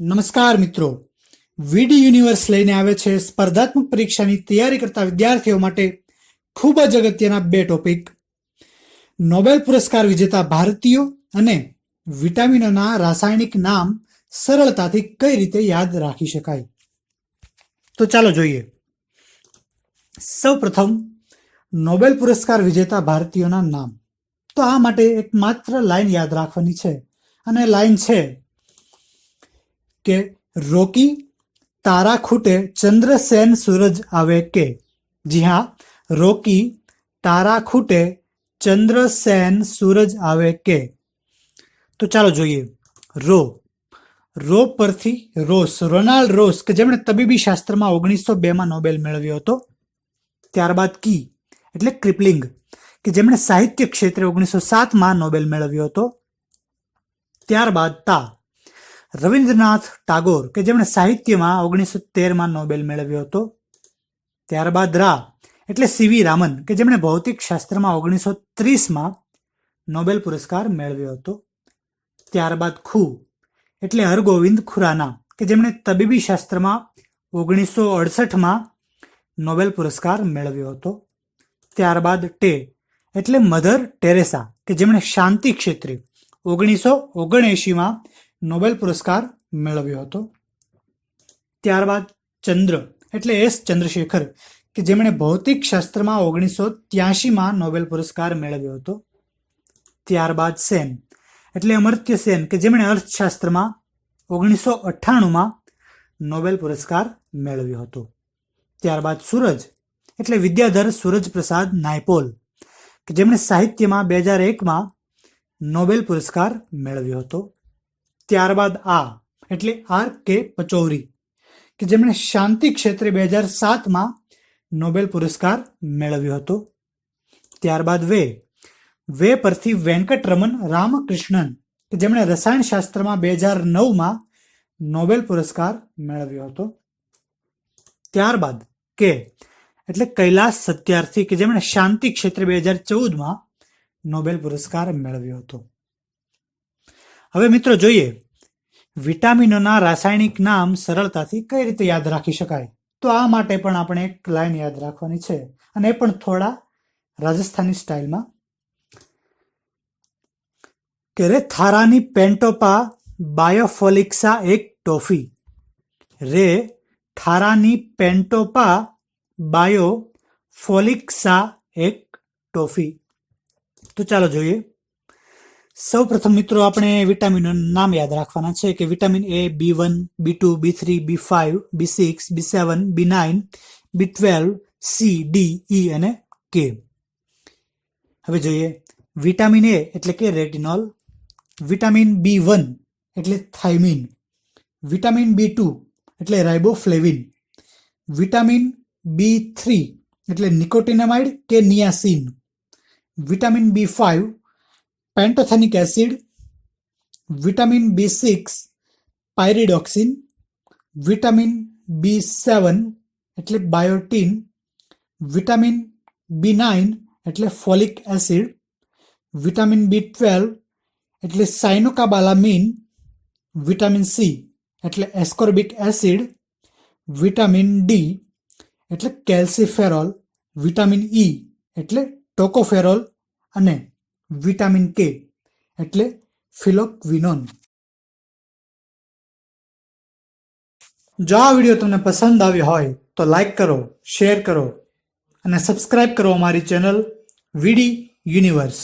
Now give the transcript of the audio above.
નમસ્કાર મિત્રો, વીડી યુનિવર્સ લઈને આવે છે સ્પર્ધાત્મક પરીક્ષાની તૈયારી કરતા વિદ્યાર્થીઓ માટે ખૂબ જ અગત્યના બે ટોપિક: નોબેલ પુરસ્કાર વિજેતા ભારતીયો અને વિટામિનોના રાસાયણિક નામ સરળતાથી કઈ રીતે યાદ રાખી શકાય. તો ચાલો જોઈએ. સૌપ્રથમ નોબેલ પુરસ્કાર વિજેતા ભારતીયોના નામ. તો આ માટે એક માત્ર લાઈન યાદ રાખવાની છે, અને લાઈન છે કે રોકી તારા ખૂટે ચંદ્રસેન સૂરજ આવે કે. જી હા, રોકી તારા ખૂટે ચંદ્રસેન સૂરજ આવે કે. તો ચાલો જોઈએ. રો પરથી રોસ, રોનાલ્ડ રોસ, કે જેમણે તબીબી શાસ્ત્રમાં 1902માં નોબેલ મેળવ્યો હતો. ત્યારબાદ કી એટલે ક્રિપલિંગ, કે જેમણે સાહિત્ય ક્ષેત્રે 1907માં નોબેલ મેળવ્યો હતો. ત્યારબાદ તા, રવિન્દ્રનાથ ટાગોર, કે જેમણે સાહિત્યમાં 1913માં નોબેલ મેળવ્યો હતો. ત્યારબાદ રા એટલે સીવી રામન, કે જેમણે ભૌતિક શાસ્ત્રમાં 1930માં નોબેલ પુરસ્કાર મેળવ્યો હતો. ત્યારબાદ ખુ એટલે હરગોવિંદ ખુરાના, કે જેમણે તબીબી શાસ્ત્રમાં 1968માં નોબેલ પુરસ્કાર મેળવ્યો હતો. ત્યારબાદ ટે એટલે મધર ટેરેસા, કે જેમણે શાંતિ ક્ષેત્રે 1979માં નોબેલ પુરસ્કાર મેળવ્યો હતો. ત્યારબાદ ચંદ્ર એટલે એસ ચંદ્રશેખર, કે જેમણે ભૌતિક શાસ્ત્રમાં 1983માં નોબેલ પુરસ્કાર મેળવ્યો હતો. ત્યારબાદ સેન એટલે અમર્ત્ય સેન, કે જેમણે અર્થશાસ્ત્રમાં 1998માં નોબેલ પુરસ્કાર મેળવ્યો હતો. ત્યારબાદ સૂરજ એટલે વિદ્યાધર સૂરજ પ્રસાદ નાયપોલ, કે જેમણે સાહિત્યમાં 2001માં નોબેલ પુરસ્કાર મેળવ્યો હતો. ત્યારબાદ આ એટલે આર કે પચૌરી, કે જેમણે શાંતિ ક્ષેત્રે 2007માં નોબેલ પુરસ્કાર મેળવ્યો હતો. ત્યારબાદ વે પરથી વેંકટરમન રામકૃષ્ણન, કે જેમણે રસાયણશાસ્ત્રમાં 2009માં નોબેલ પુરસ્કાર મેળવ્યો હતો. ત્યારબાદ કે એટલે કૈલાસ સત્યાર્થી, કે જેમણે શાંતિ ક્ષેત્રે 2014માં નોબેલ પુરસ્કાર મેળવ્યો હતો. હવે મિત્રો જોઈએ, વિટામિનોના રાસાયણિક નામ સરળતાથી કઈ રીતે યાદ રાખી શકાય. તો આ માટે પણ આપણે એક લાઈન યાદ રાખવાની છે, અને એ પણ થોડા રાજસ્થાની સ્ટાઇલમાં. કે રે થારાની પેન્ટોપા બાયોફોલિક્સા એક ટોફી. રે થારાની પેન્ટોપા બાયોફોલિક્સા એક ટોફી. તો ચાલો જોઈએ. સૌ પ્રથમ મિત્રો આપણે વિટામિનોના નામ યાદ રાખવાના છે, કે vitamin A, B1, B2, B3, B5, B6, B7, B9, B12, C, D, E અને K. હવે જોઈએ. વિટામિન એ એટલે કે રેટિનોલ, વિટામિન B1 એટલે થાઇમિન, વિટામિન B2 એટલે રાઇબોફ્લેવિન, વિટામિન B3 એટલે નિકોટિનામાઇડ કે niacin, vitamin B5 pantothenic acid, vitamin B6 pyridoxine, vitamin B7 એટલે બાયોટીન, વિટામિન B9 એટલે ફોલિક એસિડ, વિટામિન B12 એટલે સાયનોકાબાલામીન, વિટામિન C એટલે એસ્કોર્બિક એસિડ, વિટામિન D એટલે કેલ્સીફેરોલ, vitamin E એટલે tocopherol અને વિટામિન K એટલે ફિલોક્વિનોન. જો આ વિડીયો તમને પસંદ આવ્યો હોય તો લાઈક કરો, શેર કરો અને સબસ્ક્રાઇબ કરો અમારી ચેનલ વીડી યુનિવર્સ.